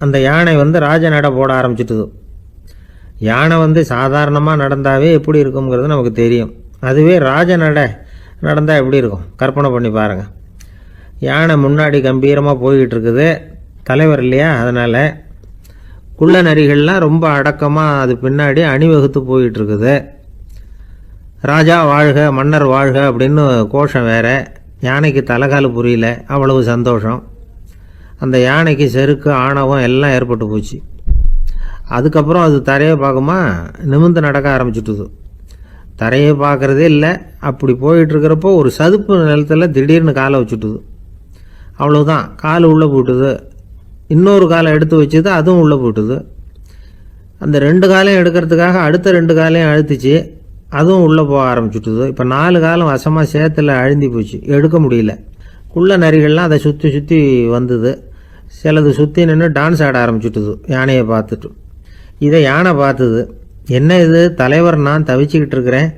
அந்த யானை ராஜ நட போட ஆரம்பிச்சிட்டுது. யானை சாதாரணமாக நடந்தாவே எப்படி இருக்குங்கிறது நமக்கு தெரியும். அதுவே ராஜ நடந்தால் எப்படி இருக்கும் கற்பனை பண்ணி பாருங்கள். யானை முன்னாடி கம்பீரமாக போய்கிட்டு இருக்குது, தலைவர் இல்லையா, அதனால் குள்ள நரிகள்லாம் ரொம்ப அடக்கமாக அது பின்னாடி அணிவகுத்து போயிட்டு இருக்குது. ராஜா வாழ்க, மன்னர் வாழ்க அப்படின்னு கோஷம் வேற. யானைக்கு தலைகால் புரியல, அவ்வளவு சந்தோஷம். அந்த யானைக்கு செருக்கு, ஆணவம் எல்லாம் ஏற்பட்டு போச்சு. அதுக்கப்புறம் அது தரையை பார்க்குமா, நிமிர்ந்து நடக்க ஆரம்பிச்சுட்டுது. தரையை பார்க்குறதே இல்லை. அப்படி போயிட்டுருக்கிறப்போ ஒரு சதுப்பு நிலத்தில் திடீர்னு காலை வச்சுட்டுது. அவ்வளோதான், கால் உள்ளே போட்டுது. இன்னொரு காலை எடுத்து வச்சுது, அதுவும் உள்ளே போட்டுது. அந்த 2 காலையும் எடுக்கிறதுக்காக அடுத்த 2 காலையும் அழுத்துச்சு, அதுவும் உள்ளே போக ஆரம்பிச்சுட்டுது. இப்போ 4 காலம் வசமாக சேத்துல அழுந்தி போச்சு, எடுக்க முடியல. குள்ள நரிகள்லாம் அதை சுற்றி சுற்றி வந்தது. சிலது சுற்றி நின்று டான்ஸ் ஆட ஆரம்பிச்சுட்டுது யானையை பார்த்துட்டு. இதை யானை பார்த்தது. என்ன இது தலைவர், நான் தவிச்சிக்கிட்டு இருக்கிறேன்,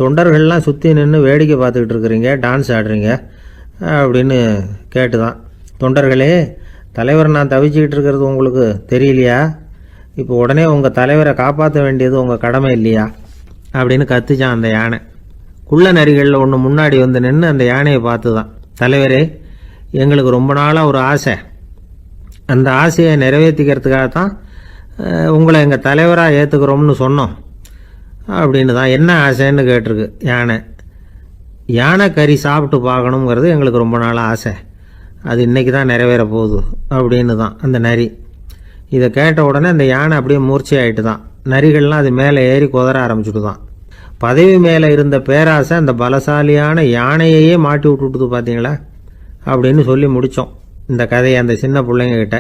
தொண்டர்கள்லாம் சுற்றி நின்று வேடிக்கை பார்த்துக்கிட்டு இருக்கிறீங்க, டான்ஸ் ஆடுறீங்க அப்படின்னு கேட்டுதான். தொண்டர்களே, தலைவர் நான் தவிச்சிக்கிட்டு இருக்கிறது உங்களுக்கு தெரியலையா? இப்போ உடனே உங்கள் தலைவரை காப்பாற்ற வேண்டியது உங்கள் கடமை இல்லையா அப்படின்னு கத்துச்சான் அந்த யானை. குள்ள நரிகளில் ஒன்று முன்னாடி நின்று அந்த யானையை பார்த்து தான், தலைவரே எங்களுக்கு ரொம்ப நாளாக ஒரு ஆசை, அந்த ஆசையை நிறைவேற்றிக்கிறதுக்காக தான் உங்களை எங்கள் தலைவராக ஏற்றுக்கிறோம்னு சொன்னோம் அப்படின்னு தான். என்ன ஆசைன்னு கேட்டிருக்கு யானை. யானை கறி சாப்பிட்டு பார்க்கணுங்கிறது எங்களுக்கு ரொம்ப நாளாக ஆசை, அது இன்றைக்கி தான் நிறைவேற போகுது அப்படின்னு தான் அந்த நரி. இதை கேட்ட உடனே அந்த யானை அப்படியே மூர்ச்சி ஆகிட்டு தான். நரிகள்லாம் அது மேலே ஏறி குதற ஆரம்பிச்சுட்டு தான். பதவி மேலே இருந்த பேராசை அந்த பலசாலியான யானையையே மாட்டி விட்டுட்டுது பார்த்தீங்களா அப்படின்னு சொல்லி முடித்தோம் இந்த கதையை அந்த சின்ன பிள்ளைங்கக்கிட்ட.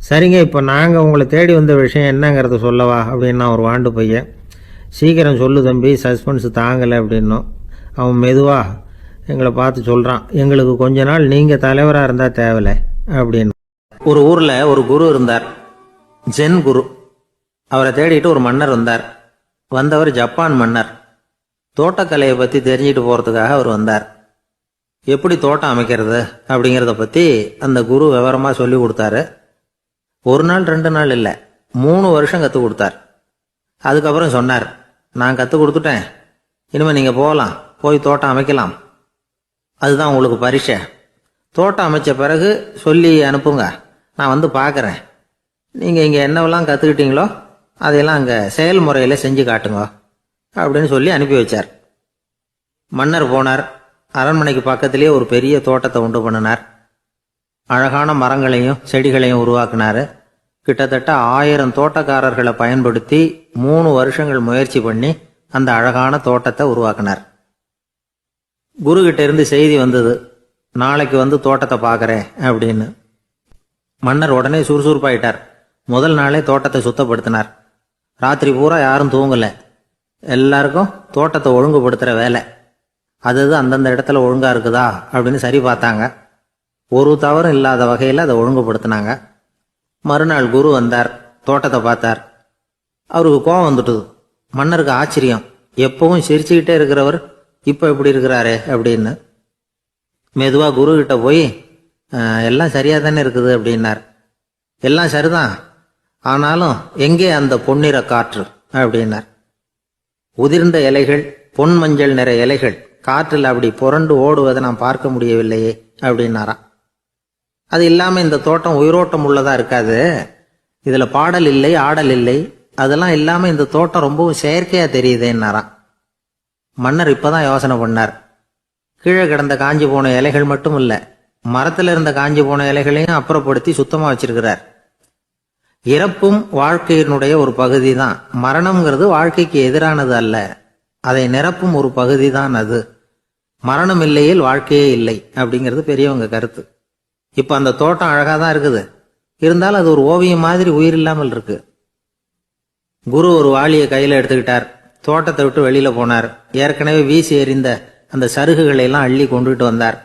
சரிங்க, இப்போ நாங்கள் உங்களை தேடி வந்த விஷயம் என்னங்கிறத சொல்லவா அப்படின்னா ஒரு வாண்டு பையன். சீக்கிரம் சொல்லு தம்பி, சஸ்பென்ஸ் தாங்கலை அப்படின்னோம். அவன் மெதுவாக எங்களை பார்த்து சொல்கிறான், எங்களுக்கு கொஞ்ச நாள் நீங்கள் தலைவராக இருந்தால் தேவலை அப்படின்னு. ஒரு ஊரில் ஒரு குரு இருந்தார், ஜென் குரு. அவரை தேடிட்டு ஒரு மன்னர் வந்தார். வந்தவர் ஜப்பான் மன்னர். தோட்டக்கலையை பற்றி தெரிஞ்சுட்டு போகிறதுக்காக அவர் வந்தார். எப்படி தோட்டம் அமைக்கிறது அப்படிங்கிறத பற்றி அந்த குரு விவரமாக சொல்லி கொடுத்தாரு. 1 நாள் 2 நாள் இல்லை, 3 வருஷம் கற்றுக் கொடுத்தார். அதுக்கப்புறம் சொன்னார், நான் கற்றுக் கொடுத்துட்டேன், இனிமேல் நீங்கள் போகலாம், போய் தோட்டம் அமைக்கலாம், அதுதான் உங்களுக்கு பரிசை. தோட்டம் அமைச்ச பிறகு சொல்லி அனுப்புங்க, நான் வந்து பார்க்குறேன். நீங்கள் இங்கே என்னவெல்லாம் கற்றுக்கிட்டீங்களோ அதையெல்லாம் அங்கே செயல்முறையில் செஞ்சு காட்டுங்க அப்படின்னு சொல்லி அனுப்பி வச்சார். மன்னர் போனார். அரண்மனைக்கு பக்கத்திலேயே ஒரு பெரிய தோட்டத்தை உண்டு பண்ணினார். அழகான மரங்களையும் செடிகளையும் உருவாக்கினார். கிட்டத்தட்ட 1000 தோட்டக்காரர்களை பயன்படுத்தி 3 வருஷங்கள் முயற்சி பண்ணி அந்த அழகான தோட்டத்தை உருவாக்கினார். குருகிட்ட இருந்து செய்தி வந்தது, நாளைக்கு வந்து தோட்டத்தை பார்க்குறேன் அப்படின்னு. மன்னர் உடனே சுறுசுறுப்பாயிட்டார். முதல் நாளே தோட்டத்தை சுத்தப்படுத்தினார். ராத்திரி பூரா யாரும் தூங்கலை. எல்லாருக்கும் தோட்டத்தை ஒழுங்குபடுத்துகிற வேலை. அது அந்தந்த இடத்துல ஒழுங்காக இருக்குதா அப்படின்னு சரி பார்த்தாங்க. ஒரு தவறும் இல்லாத வகையில் அதை ஒழுங்குபடுத்தினாங்க. மறுநாள் குரு வந்தார், தோட்டத்தை பார்த்தார். அவருக்கு கோபம் வந்துட்டுது. மன்னருக்கு ஆச்சரியம், எப்பவும் சிரிச்சுக்கிட்டே இருக்கிறவர் இப்போ எப்படி இருக்கிறாரு அப்படின்னு. மெதுவாக குரு கிட்ட போய், எல்லாம் சரியாக தானே இருக்குது அப்படின்னார். எல்லாம் சரிதான், ஆனாலும் எங்கே அந்த பொன்னிற காற்று அப்படின்னார். உதிர்ந்த இலைகள், பொன் மஞ்சள் நிற இலைகள் காற்றில் அப்படி புரண்டு ஓடுவதை நான் பார்க்க முடியவில்லையே அப்படின்னாராம். அது இல்லாமல் இந்த தோட்டம் உயிரோட்டம் உள்ளதா இருக்காது, இதில் பாடல் இல்லை, ஆடல் இல்லை, அதெல்லாம் இல்லாமல் இந்த தோட்டம் ரொம்பவும் செயற்கையாக தெரியுதேன்னாராம். மன்னர் இப்போதான் யோசனை பண்ணார். கீழே கிடந்த காஞ்சி போன இலைகள் மட்டும் இல்லை, மரத்தில் இருந்த காஞ்சி போன இலைகளையும் அப்புறப்படுத்தி சுத்தமாக வச்சிருக்கிறார். இறப்பும் வாழ்க்கையினுடைய ஒரு பகுதி தான். மரணம்ங்கிறது வாழ்க்கைக்கு எதிரானது அல்ல, அதை நிரப்பும் ஒரு பகுதி தான் அது. மரணம் இல்லையில் வாழ்க்கையே இல்லை அப்படிங்கிறது பெரியவங்க கருத்து. இப்போ அந்த தோட்டம் அழகாக தான் இருக்குது, இருந்தாலும் அது ஒரு ஓவியம் மாதிரி உயிர் இல்லாமல் இருக்கு. குரு ஒரு வாளியை கையில் எடுத்துக்கிட்டார். தோட்டத்தை விட்டு வெளியில போனார். ஏற்கனவே வீசி எறிந்த அந்த சருகுகளை எல்லாம் அள்ளி கொண்டுகிட்டு வந்தார்.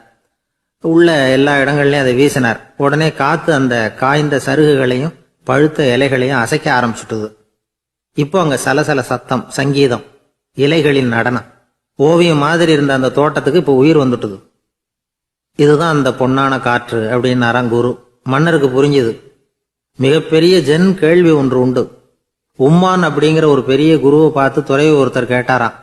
உள்ள எல்லா இடங்கள்லயும் அதை வீசினார். உடனே காத்து அந்த காய்ந்த சருகுகளையும் பழுத்த இலைகளையும் அசைக்க ஆரம்பிச்சுட்டுது. இப்போ அங்க சலசல சத்தம், சங்கீதம், இலைகளின் நடனம், ஓவியம் மாதிரி இருந்த அந்த தோட்டத்துக்கு இப்போ உயிர் வந்துட்டுது. இதுதான் அந்த பொன்னான காற்று அப்படின்னாராம் குரு. மன்னருக்கு புரிஞ்சுது. மிகப்பெரிய ஜென் கேள்வி ஒன்று உண்டு. உம்மான் அப்படிங்கிற ஒரு பெரிய குருவை பார்த்து துறவி ஒருத்தர் கேட்டாராம்,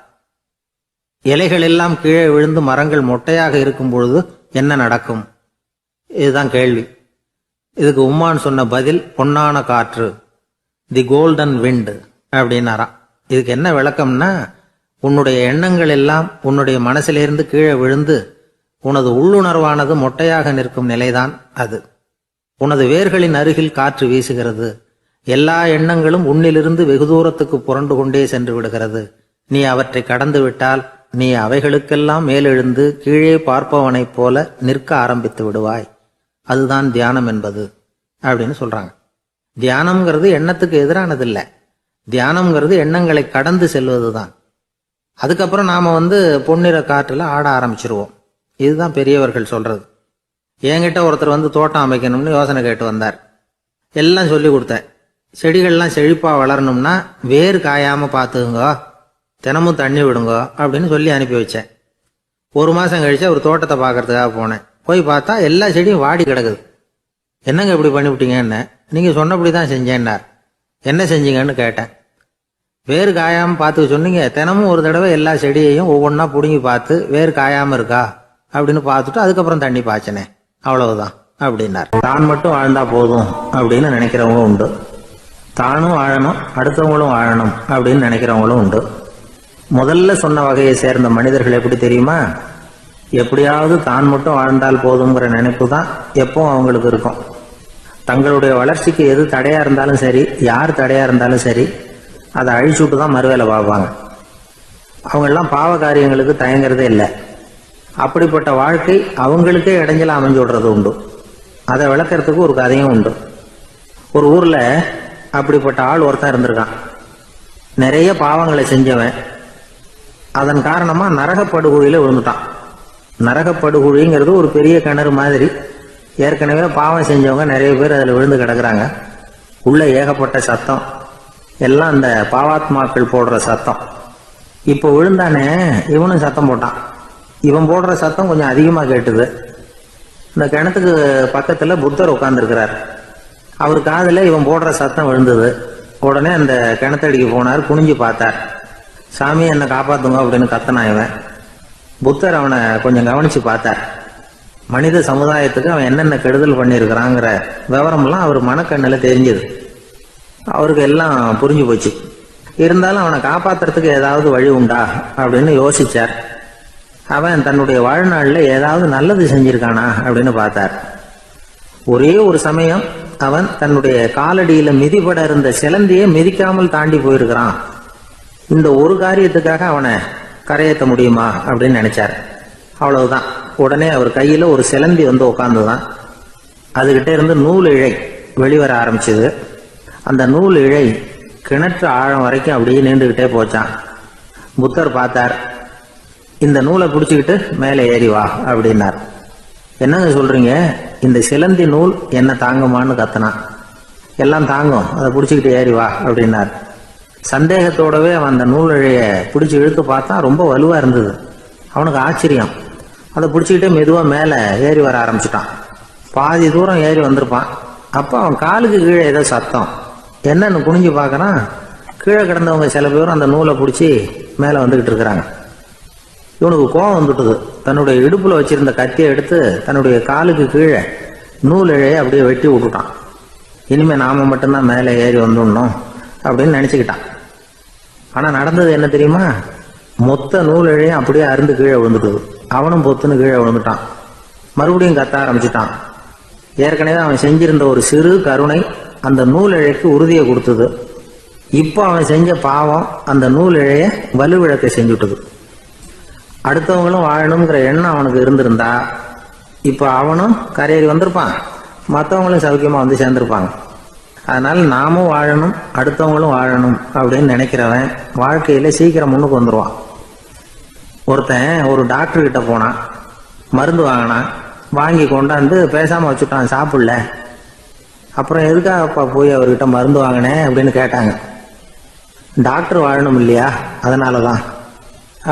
இலைகள் எல்லாம் கீழே விழுந்து மரங்கள் மொட்டையாக இருக்கும் பொழுது என்ன நடக்கும்? இதுதான் கேள்வி. இதுக்கு உம்மான் சொன்ன பதில் பொன்னான காற்று, தி கோல்டன் விண்ட் அப்படின்னாராம். இதுக்கு என்ன விளக்கம்னா, உன்னுடைய எண்ணங்கள் எல்லாம் உன்னுடைய மனசிலிருந்து கீழே விழுந்து உனது உள்ளுணர்வானது மொட்டையாக நிற்கும் நிலைதான் அது. உனது வேர்களின் அருகில் காற்று வீசுகிறது. எல்லா எண்ணங்களும் உன்னிலிருந்து வெகு தூரத்துக்கு புரண்டு கொண்டே சென்று விடுகிறது. நீ அவற்றை கடந்து விட்டால் நீ அவைகளுக்கெல்லாம் மேலெழுந்து கீழே பார்ப்பவனைப் போல நிற்க ஆரம்பித்து விடுவாய். அதுதான் தியானம் என்பது அப்படின்னு சொல்றாங்க. தியானம்ங்கிறது எண்ணத்துக்கு எதிரானதில்ல. தியானம்ங்கிறது எண்ணங்களை கடந்து செல்வதுதான். அதுக்கப்புறம் நாம பொன்னிற காற்றுல ஆட ஆரம்பிச்சிருவோம். இதுதான் பெரியவர்கள் சொல்றது. என்கிட்ட ஒருத்தர் தோட்டம் அமைக்கணும்னு யோசனை கேட்டு வந்தார். எல்லாம் சொல்லி கொடுத்தேன். செடிகள்லாம் செழிப்பா வளரணும்னா வேர் காயாம பார்த்துக்குங்க, தினமும் தண்ணி விடுங்க அப்படின்னு சொல்லி அனுப்பி வச்சேன். ஒரு மாசம் கழிச்சு ஒரு தோட்டத்தை பார்க்கறதுக்காக போனேன். போய் பார்த்தா எல்லா செடியும் வாடி கிடக்குது. என்னங்க இப்படி பண்ணிவிட்டீங்கன்னு. நீங்க சொன்னபடிதான் செஞ்சேன்னார். என்ன செஞ்சீங்கன்னு கேட்டேன். வேர் காயாம பார்த்துக்க சொன்னீங்க, தினமும் ஒரு தடவை எல்லா செடியையும் ஒவ்வொன்றா பிடுங்கி பார்த்து வேர் காயாம இருக்கா அப்படின்னு பார்த்துட்டு அதுக்கப்புறம் தண்ணி பாய்ச்சனே, அவ்வளவுதான் அப்படின்னார். தான் மட்டும் வாழ்ந்தா போதும் அப்படின்னு நினைக்கிறவங்க உண்டு. தானும் வாழணும், அடுத்தவங்களும் வாழணும் அப்படின்னு நினைக்கிறவங்களும் உண்டு. முதல்ல சொன்ன வகையை சேர்ந்த மனிதர்கள் எப்படி தெரியுமா? எப்படியாவது தான் மட்டும் வாழ்ந்தால் போதுங்கிற நினைப்பு தான் எப்பவும் அவங்களுக்கு இருக்கும். தங்களுடைய வளர்ச்சிக்கு எது தடையா இருந்தாலும் சரி, யார் தடையா இருந்தாலும் சரி, அதை அழிச்சுட்டு தான் மறுவேலை பார்ப்பாங்க. அவங்கெல்லாம் பாவ காரியங்களுக்கு தயங்குறதே இல்லை. அப்படிப்பட்ட வாழ்க்கை அவங்களுக்கே இடைஞ்சல அமைஞ்சு விடுறது உண்டு. அதை விளக்கறதுக்கு ஒரு கதையும் உண்டு. ஒரு ஊர்ல அப்படிப்பட்ட ஆள் ஒருத்தன் இருந்திருக்கான். நிறைய பாவங்களை செஞ்சவன். அதன் காரணமா நரகப்படுகொழியில விழுந்துட்டான். நரகப்படுகொழிங்கிறது ஒரு பெரிய கிணறு மாதிரி. ஏற்கனவே பாவம் செஞ்சவங்க நிறைய பேர் அதுல விழுந்து கிடக்குறாங்க. உள்ள ஏகப்பட்ட சத்தம், எல்லாம் அந்த பாவாத்மாக்கள் போடுற சத்தம். இப்போ விழுந்தானே இவனும் சத்தம் போட்டான். இவன் போடுற சத்தம் கொஞ்சம் அதிகமா கேட்டுது. இந்த கிணத்துக்கு பக்கத்துல புத்தர் உட்கார்ந்துருக்கிறார். அவர் காதுல இவன் போடுற சத்தம் விழுந்தது. உடனே அந்த கிணத்தடிக்கு போனார். குனிஞ்சு பார்த்தார். சாமி என்னை காப்பாத்துங்க அப்படின்னு கத்தனா இவன். புத்தர் அவனை கொஞ்சம் கவனிச்சு பார்த்தார். மனித சமுதாயத்துக்கு அவன் என்னென்ன கெடுதல் பண்ணியிருக்கிறாங்கிற விவரம்லாம் அவர் மனக்கண்ணில் தெரிஞ்சது. அவருக்கு எல்லாம் புரிஞ்சு போச்சு. இருந்தாலும் அவனை காப்பாத்துறதுக்கு ஏதாவது வழி உண்டா அப்படின்னு யோசிச்சார். அவன் தன்னுடைய வாழ்நாளில் ஏதாவது நல்லது செஞ்சிருக்கானா அப்படின்னு பார்த்தார். ஒரே ஒரு சமயம் அவன் தன்னுடைய காலடியில மிதிபட இருந்த சிலந்தியை மிதிக்காமல் தாண்டி போயிருக்கிறான். இந்த ஒரு காரியத்துக்காக அவனை கரையேற்ற முடியுமா அப்படின்னு நினைச்சார். அவ்வளவுதான். உடனே அவர் கையில ஒரு சிலந்தி உட்கார்ந்துதான். அதுகிட்ட இருந்து நூல் இழை வெளிவர ஆரம்பிச்சது. அந்த நூல் இழை கிணற்று ஆழம் வரைக்கும் அப்படியே நீண்டுகிட்டே போச்சான். புத்தர் பார்த்தார். இந்த நூலை பிடிச்சிக்கிட்டு மேலே ஏறி வா அப்படின்னார். என்னங்க சொல்றீங்க? இந்த சிலந்தி நூல் என்ன தாங்குமான்னு கத்தனான். எல்லாம் தாங்கும், அதை பிடிச்சிக்கிட்டு ஏறி வா அப்படின்னார். சந்தேகத்தோடவே அவன் அந்த நூல் இழைய பிடிச்சி இழுத்து பார்த்தா ரொம்ப வலுவா இருந்தது. அவனுக்கு ஆச்சரியம். அதை பிடிச்சிக்கிட்டே மெதுவா மேலே ஏறி வர ஆரம்பிச்சுட்டான். பாதி தூரம் ஏறி வந்திருப்பான். அப்போ அவன் காலுக்கு கீழே ஏதோ சத்தம். என்னன்னு குனிஞ்சு பார்க்கறான். கீழே கிடந்தவங்க சில பேரும் அந்த நூலை பிடிச்சி மேலே வந்துகிட்டு இருக்கிறாங்க. இவனுக்கு கோபம் வந்துட்டுது. தன்னுடைய இடுப்புல வச்சிருந்த கத்தியை எடுத்து தன்னுடைய காலுக்கு கீழே நூல் இழைய அப்படியே வெட்டி விட்டுட்டான். இனிமே நாம மட்டும்தான் மேலே ஏறி வந்துடணும் அப்படின்னு நினைச்சுக்கிட்டான். ஆனா நடந்தது என்ன தெரியுமா? மொத்த நூல் இழையும் அப்படியே அருந்து கீழே விழுந்துட்டுது. அவனும் பொத்துன்னு கீழே விழுந்துட்டான். மறுபடியும் கத்த ஆரம்பிச்சுட்டான். ஏற்கனவே அவன் செஞ்சிருந்த ஒரு சிறு கருணை அந்த நூல் இழைக்கு உறுதியை கொடுத்தது. இப்போ அவன் செஞ்ச பாவம் அந்த நூல் இழைய வலுவிழக்க செஞ்சுட்டுது. அடுத்தவங்களும் வாழணுங்கிற எண்ணம் அவனுக்கு இருந்திருந்தா இப்போ அவனும் கரையேறி வந்திருப்பான், மற்றவங்களும் சௌக்கியமா சேர்ந்திருப்பாங்க. அதனால் நாமும் வாழணும், அடுத்தவங்களும் வாழணும் அப்படின்னு நினைக்கிறவன் வாழ்க்கையில் சீக்கிரம் முன்னுக்கு வந்துடுவான். ஒருத்தன் ஒரு டாக்டர் கிட்ட போனான், மருந்து வாங்கினான், வாங்கி கொண்டாந்து பேசாமல் வச்சுட்டான், சாப்பிடல. அப்புறம் எதுக்காகப்பா போய் அவர்கிட்ட மருந்து வாங்கினேன் அப்படின்னு கேட்டாங்க. டாக்டர் வாழணும் இல்லையா, அதனால தான்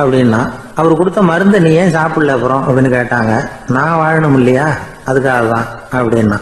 அப்படின்னா. அவர் கொடுத்த மருந்து நீ ஏன் சாப்பிடல அப்புறம் அப்படின்னு கேட்டாங்க. நான் வாழணும் இல்லையா, அதுக்காக தான் அப்படின்னா.